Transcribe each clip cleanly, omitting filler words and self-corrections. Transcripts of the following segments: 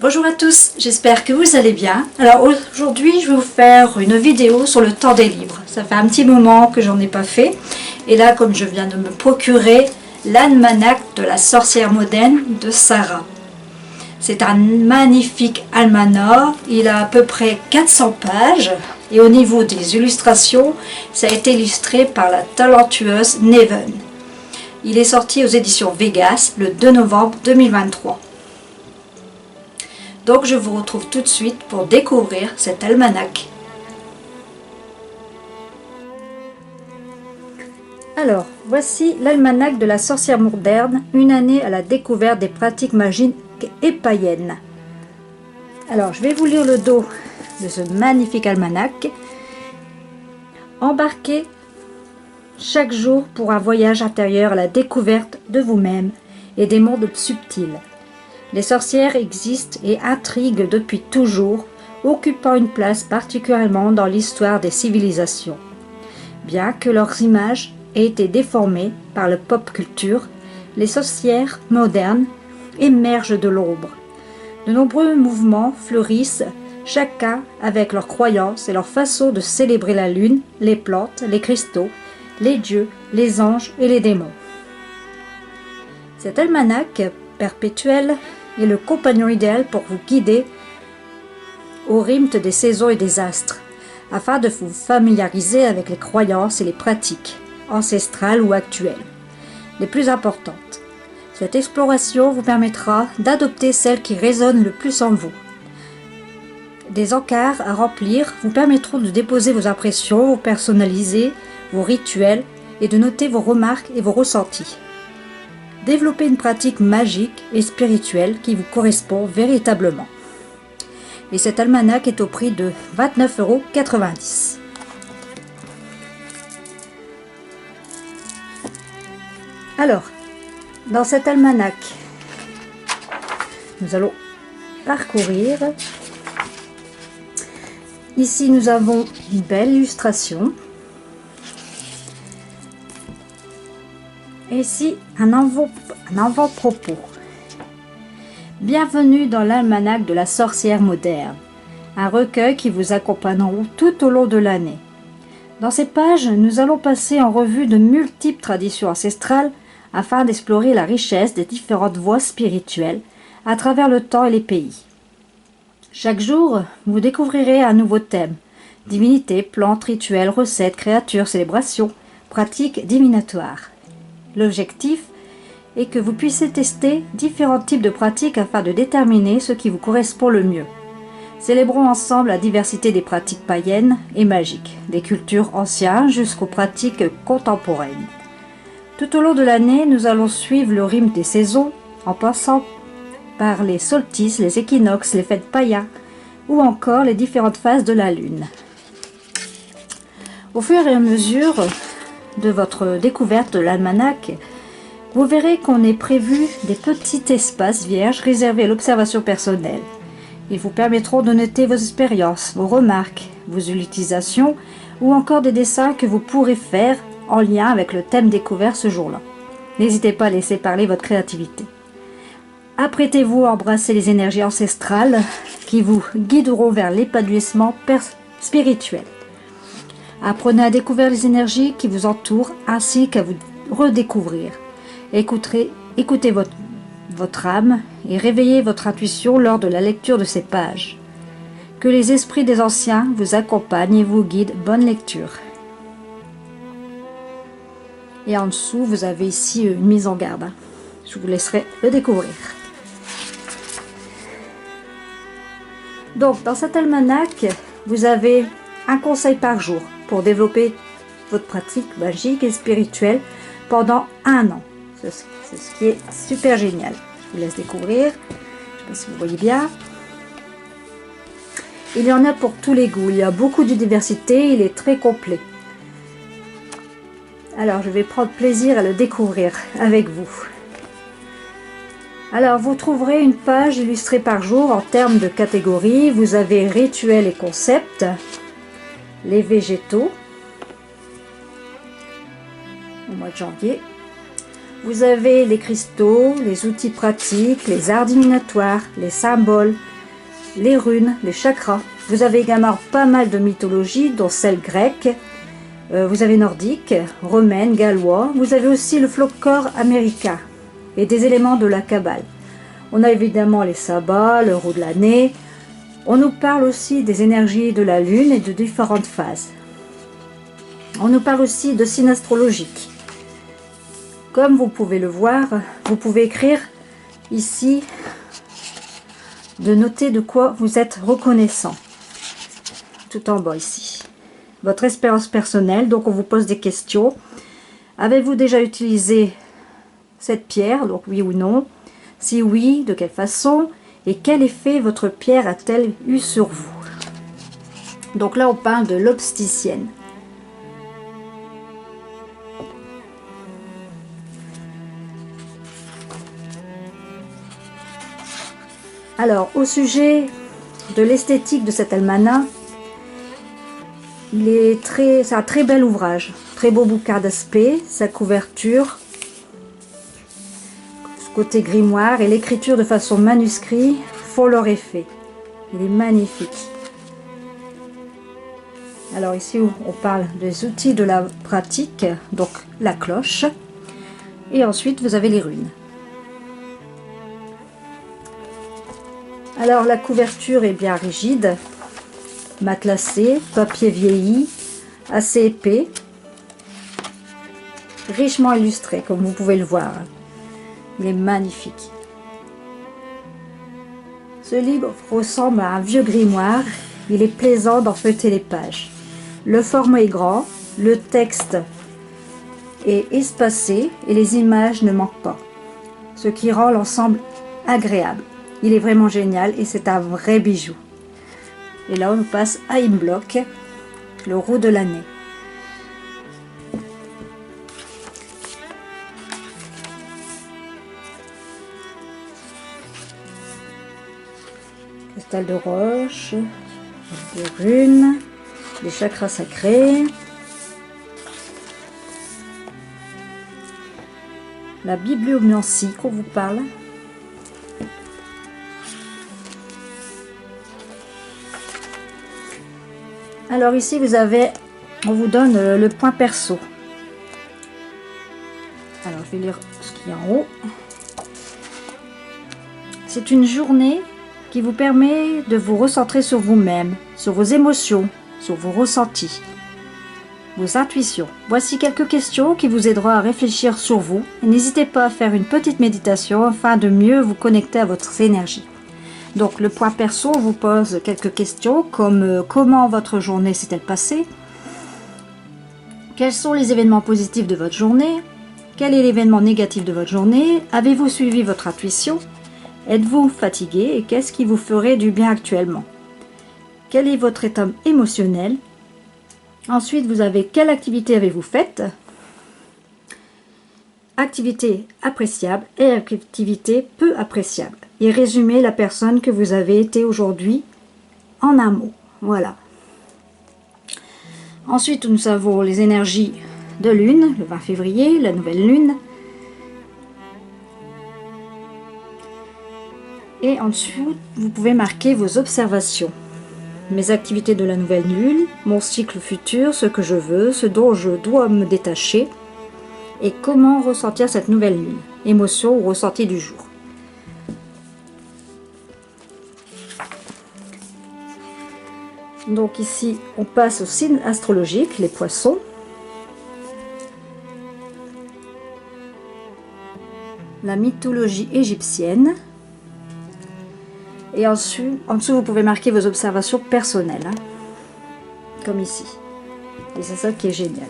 Bonjour à tous, j'espère que vous allez bien. Alors aujourd'hui je vais vous faire une vidéo sur le temps des livres. Ça fait un petit moment que j'en ai pas fait. Et là, comme je viens de me procurer l'almanach de la sorcière moderne de Sarah. C'est un magnifique almanach, il a à peu près 400 pages. Et au niveau des illustrations, ça a été illustré par la talentueuse Neven. Il est sorti aux éditions Vegas le 2 novembre 2023. Donc je vous retrouve tout de suite pour découvrir cet almanach. Alors, voici l'almanach de la sorcière moderne, une année à la découverte des pratiques magiques et païennes. Alors, je vais vous lire le dos de ce magnifique almanach. Embarquez chaque jour pour un voyage intérieur à la découverte de vous-même et des mondes subtils. Les sorcières existent et intriguent depuis toujours, occupant une place particulièrement dans l'histoire des civilisations. Bien que leurs images aient été déformées par la pop culture, les sorcières modernes émergent de l'ombre. De nombreux mouvements fleurissent, chacun avec leurs croyances et leur façon de célébrer la lune, les plantes, les cristaux, les dieux, les anges et les démons. Cet almanach perpétuel est le compagnon idéal pour vous guider au rythme des saisons et des astres, afin de vous familiariser avec les croyances et les pratiques, ancestrales ou actuelles, les plus importantes. Cette exploration vous permettra d'adopter celles qui résonnent le plus en vous. Des encarts à remplir vous permettront de déposer vos impressions, vos personnaliser, vos rituels et de noter vos remarques et vos ressentis. Développez une pratique magique et spirituelle qui vous correspond véritablement. Et cet almanach est au prix de 29,90 €. Alors, dans cet almanach, nous allons parcourir. Ici, nous avons une belle illustration. Et ici, un avant-propos. Bienvenue dans l'almanach de la sorcière moderne, un recueil qui vous accompagnera tout au long de l'année. Dans ces pages, nous allons passer en revue de multiples traditions ancestrales afin d'explorer la richesse des différentes voies spirituelles à travers le temps et les pays. Chaque jour, vous découvrirez un nouveau thème: divinités, plantes, rituels, recettes, créatures, célébrations, pratiques divinatoires. L'objectif est que vous puissiez tester différents types de pratiques afin de déterminer ce qui vous correspond le mieux. Célébrons ensemble la diversité des pratiques païennes et magiques, des cultures anciennes jusqu'aux pratiques contemporaines. Tout au long de l'année, nous allons suivre le rythme des saisons en passant par les solstices, les équinoxes, les fêtes païennes ou encore les différentes phases de la lune. Au fur et à mesure de votre découverte de l'almanach, vous verrez qu'on est prévu des petits espaces vierges réservés à l'observation personnelle. Ils vous permettront de noter vos expériences, vos remarques, vos utilisations ou encore des dessins que vous pourrez faire en lien avec le thème découvert ce jour-là. N'hésitez pas à laisser parler votre créativité. Apprêtez-vous à embrasser les énergies ancestrales qui vous guideront vers l'épanouissement spirituel. Apprenez à découvrir les énergies qui vous entourent ainsi qu'à vous redécouvrir. Écoutez votre âme et réveillez votre intuition lors de la lecture de ces pages. Que les esprits des anciens vous accompagnent et vous guident. Bonne lecture. Et en dessous, vous avez ici une mise en garde. Je vous laisserai le découvrir. Donc, dans cet almanach, vous avez un conseil par jour pour développer votre pratique magique et spirituelle pendant un an. C'est ce qui est super génial. Je vous laisse découvrir. Je ne sais pas si vous voyez bien. Il y en a pour tous les goûts. Il y a beaucoup de diversité. Il est très complet. Alors, je vais prendre plaisir à le découvrir avec vous. Alors, vous trouverez une page illustrée par jour en termes de catégories. Vous avez rituels et concepts, les végétaux, au mois de janvier. Vous avez les cristaux, les outils pratiques, les arts divinatoires, les symboles, les runes, les chakras. Vous avez également pas mal de mythologies, dont celle grecque, vous avez nordique, romaine, gallois. Vous avez aussi le folklore américain et des éléments de la Kabbale. On a évidemment les sabbats, le roue de l'année. On nous parle aussi des énergies de la lune et de différentes phases. On nous parle aussi de signes astrologiques. Comme vous pouvez le voir, vous pouvez écrire ici, de noter de quoi vous êtes reconnaissant. Tout en bas ici. Votre expérience personnelle, donc on vous pose des questions. Avez-vous déjà utilisé cette pierre, donc oui ou non? Si oui, de quelle façon? Et quel effet votre pierre a-t-elle eu sur vous? Donc là, on parle de l'obstétricienne. Alors, au sujet de l'esthétique de cet almanach, c'est un très bel ouvrage, très beau bouquin d'aspect, sa couverture, ce côté grimoire et l'écriture de façon manuscrit font leur effet. Il est magnifique. Alors ici, on parle des outils de la pratique, donc la cloche, et ensuite vous avez les runes. Alors la couverture est bien rigide, matelassée, papier vieilli, assez épais, richement illustré comme vous pouvez le voir. Il est magnifique. Ce livre ressemble à un vieux grimoire, il est plaisant d'en feuilleter les pages. Le format est grand, le texte est espacé et les images ne manquent pas, ce qui rend l'ensemble agréable. Il est vraiment génial et c'est un vrai bijou. Et là, on passe à Imbolc, le roue de l'année. Cristal de roche, des runes, des chakras sacrés, la bibliomancie qu'on vous parle. Alors ici on vous donne le point perso. Alors je vais lire ce qu'il y a en haut. C'est une journée qui vous permet de vous recentrer sur vous-même, sur vos émotions, sur vos ressentis, vos intuitions. Voici quelques questions qui vous aideront à réfléchir sur vous. N'hésitez pas à faire une petite méditation afin de mieux vous connecter à votre énergie. Donc le point perso vous pose quelques questions comme comment votre journée s'est-elle passée? Quels sont les événements positifs de votre journée? Quel est l'événement négatif de votre journée? Avez-vous suivi votre intuition? Êtes-vous fatigué et qu'est-ce qui vous ferait du bien actuellement? Quel est votre état émotionnel? Ensuite, vous avez quelle activité avez-vous faite? Activité appréciable et activité peu appréciable. Et résumez la personne que vous avez été aujourd'hui en un mot. Voilà. Ensuite, nous avons les énergies de lune, le 20 février, la nouvelle lune. Et en dessous, vous pouvez marquer vos observations. Mes activités de la nouvelle lune, mon cycle futur, ce que je veux, ce dont je dois me détacher et comment ressentir cette nouvelle lune, émotion ou ressenti du jour. Donc ici, on passe aux signes astrologiques, les poissons. La mythologie égyptienne. Et en dessous, vous pouvez marquer vos observations personnelles, hein, comme ici. Et c'est ça qui est génial.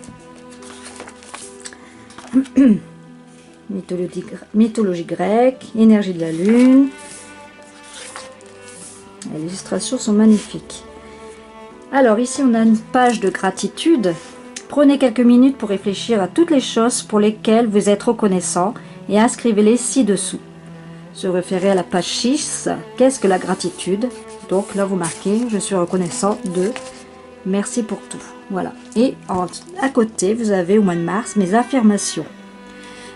Mythologie grecque, énergie de la lune. Les illustrations sont magnifiques. Alors ici, on a une page de gratitude. Prenez quelques minutes pour réfléchir à toutes les choses pour lesquelles vous êtes reconnaissant et inscrivez-les ci-dessous. Se référer à la page 6, qu'est-ce que la gratitude? Donc là, vous marquez, je suis reconnaissant de merci pour tout. Voilà. Et à côté, vous avez au mois de mars mes affirmations.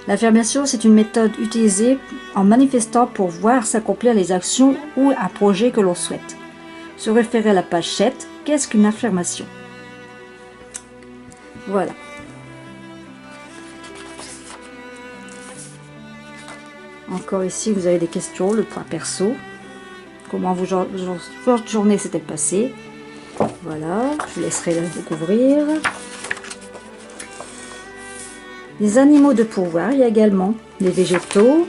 L'affirmation, c'est une méthode utilisée en manifestant pour voir s'accomplir les actions ou un projet que l'on souhaite. Se référer à la page 7, qu'est-ce qu'une affirmation? Voilà. Encore ici, vous avez des questions, le point perso. Comment votre journée s'est-elle passée? Voilà, je vous laisserai le découvrir. Les animaux de pouvoir, il y a également les végétaux,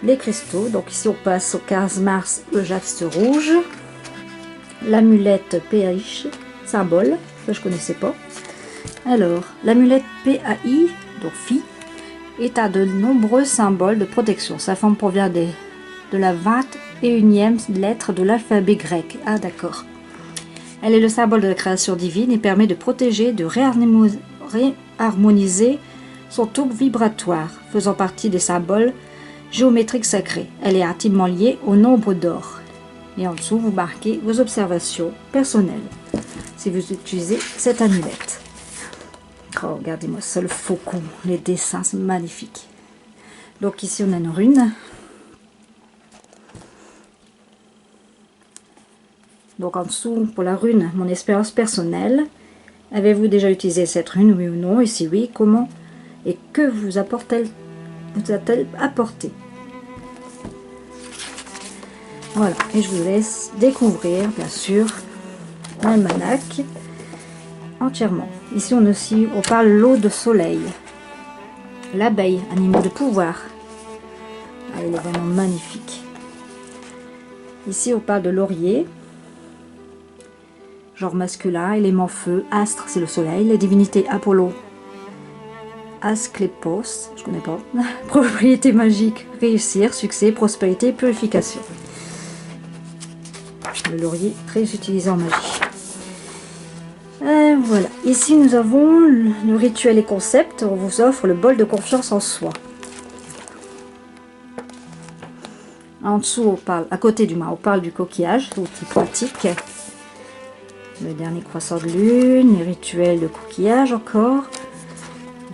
les cristaux. Donc ici, on passe au 15 mars, le jaspe rouge. L'amulette PAI, symbole, ça je ne connaissais pas. Alors, l'amulette PAI, donc Phi, est un de nombreux symboles de protection. Sa forme provient de la 21e lettre de l'alphabet grec. Ah d'accord. Elle est le symbole de la création divine et permet de protéger, de réharmoniser son tube vibratoire, faisant partie des symboles géométriques sacrés. Elle est intimement liée au nombre d'or. Et en dessous, vous marquez vos observations personnelles si vous utilisez cette amulette. Oh, regardez-moi ça, le faucon, les dessins, c'est magnifique. Donc ici, on a une rune. Donc en dessous, pour la rune, mon expérience personnelle. Avez-vous déjà utilisé cette rune, oui ou non? Et si oui, comment? Et que vous a-t-elle apporté? Voilà, et je vous laisse découvrir, bien sûr, l'almanach entièrement. Ici, on parle l'eau de soleil. L'abeille, animal de pouvoir. Ah, il est vraiment magnifique. Ici, on parle de laurier. Genre masculin, élément feu, astre, c'est le soleil. Les divinités Apollo, Asclépos, je connais pas. Propriété magique, réussir, succès, prospérité, purification. Le laurier, très utilisé en magie. Voilà. Ici, nous avons le rituel et concept. On vous offre le bol de confiance en soi. En dessous, on parle, à côté du mât, on parle du coquillage, outil pratique. Le dernier croissant de lune, les rituels de coquillage encore.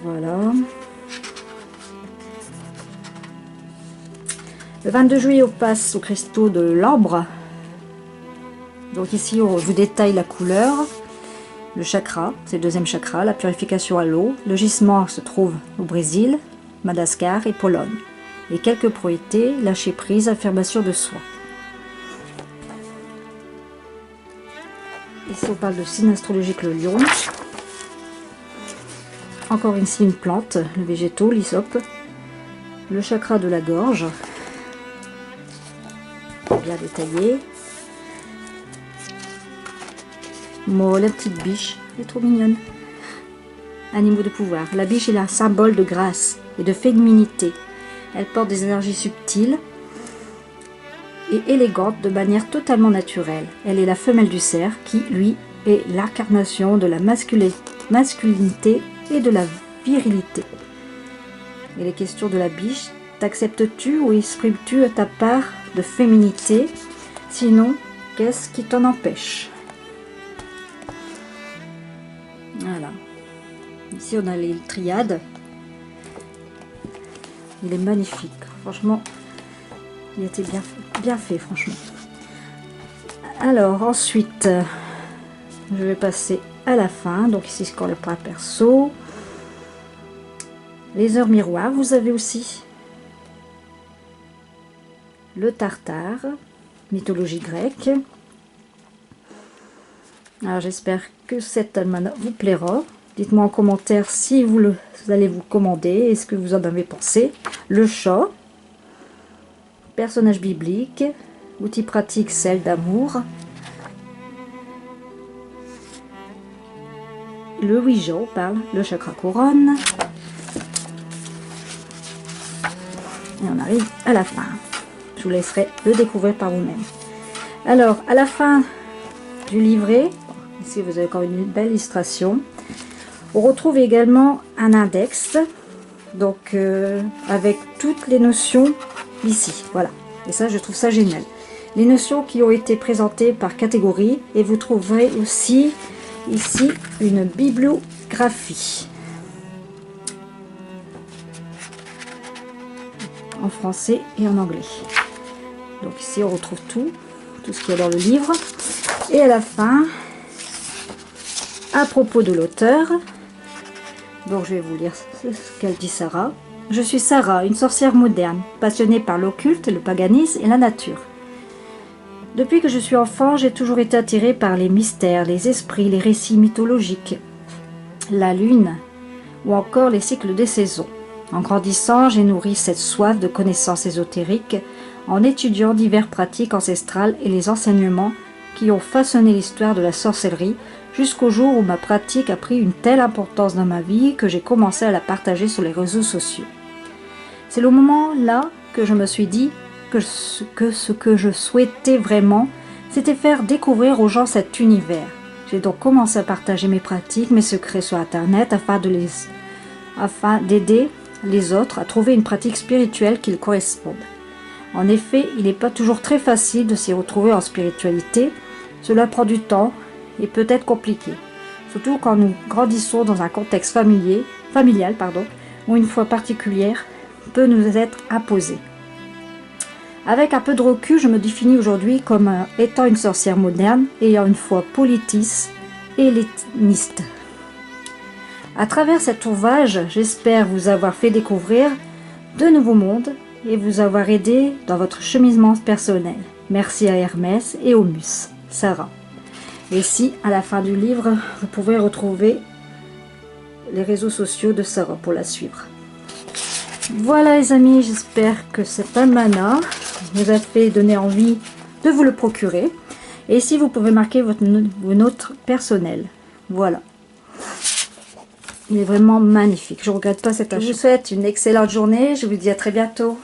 Voilà. Le 22 juillet, on passe au cristaux de l'ambre. Donc ici, on vous détaille la couleur. Le chakra, c'est le deuxième chakra, la purification à l'eau. Le gisement se trouve au Brésil, Madagascar et Pologne. Et quelques propriétés, lâcher prise, affirmation de soi. Ici, on parle de signe astrologique, le lion. Encore ici, une plante, le végétaux, l'hysope. Le chakra de la gorge, bien détaillé. Moi, la petite biche, elle est trop mignonne. Animaux de pouvoir. La biche est un symbole de grâce et de féminité. Elle porte des énergies subtiles et élégantes de manière totalement naturelle. Elle est la femelle du cerf qui, lui, est l'incarnation de la masculinité et de la virilité. Et les questions de la biche, t'acceptes-tu ou exprimes-tu ta part de féminité? Sinon, qu'est-ce qui t'en empêche? Voilà. Ici, on a les triades. Il est magnifique. Franchement, il était bien fait, franchement. Alors, ensuite, je vais passer à la fin. Donc ici, c'est quand le point perso. Les heures miroirs, vous avez aussi le tartare, mythologie grecque. Alors j'espère que cet almanach vous plaira. Dites-moi en commentaire si vous allez vous commander et ce que vous en avez pensé. Le chat, personnage biblique, outil pratique, sel d'amour. Le Ouija, on parle, le chakra couronne. Et on arrive à la fin. Je vous laisserai le découvrir par vous-même. Alors, à la fin du livret, ici vous avez encore une belle illustration. On retrouve également un index, donc avec toutes les notions ici. Voilà. Et ça, je trouve ça génial. Les notions qui ont été présentées par catégorie, et vous trouverez aussi ici une bibliographie. en français et en anglais. Donc ici on retrouve tout ce qu'il y a dans le livre. Et à la fin, à propos de l'auteur, donc je vais vous lire ce qu'elle dit Sarah. Je suis Sarah, une sorcière moderne, passionnée par l'occulte, le paganisme et la nature. Depuis que je suis enfant, j'ai toujours été attirée par les mystères, les esprits, les récits mythologiques, la lune ou encore les cycles des saisons. En grandissant, j'ai nourri cette soif de connaissances ésotériques en étudiant diverses pratiques ancestrales et les enseignements qui ont façonné l'histoire de la sorcellerie jusqu'au jour où ma pratique a pris une telle importance dans ma vie que j'ai commencé à la partager sur les réseaux sociaux. C'est le moment là que je me suis dit que ce que je souhaitais vraiment, c'était faire découvrir aux gens cet univers. J'ai donc commencé à partager mes pratiques, mes secrets sur Internet afin d'aider les autres à trouver une pratique spirituelle qui leur corresponde. En effet, il n'est pas toujours très facile de s'y retrouver en spiritualité. Cela prend du temps et peut être compliqué, surtout quand nous grandissons dans un contexte familial, où une foi particulière peut nous être imposée. Avec un peu de recul, je me définis aujourd'hui comme étant une sorcière moderne, ayant une foi politiste et helléniste. À travers cet ouvrage, j'espère vous avoir fait découvrir de nouveaux mondes et vous avoir aidé dans votre cheminement personnel. Merci à Hermès et Omus, Sarah. Et ici, à la fin du livre, vous pouvez retrouver les réseaux sociaux de Sarah pour la suivre. Voilà les amis, j'espère que cet almanach vous a fait donner envie de vous le procurer. Et ici, vous pouvez marquer vos notes personnelles. Voilà. Il est vraiment magnifique. Je ne regrette pas cet achat. Je vous souhaite une excellente journée. Je vous dis à très bientôt.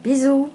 Bisous.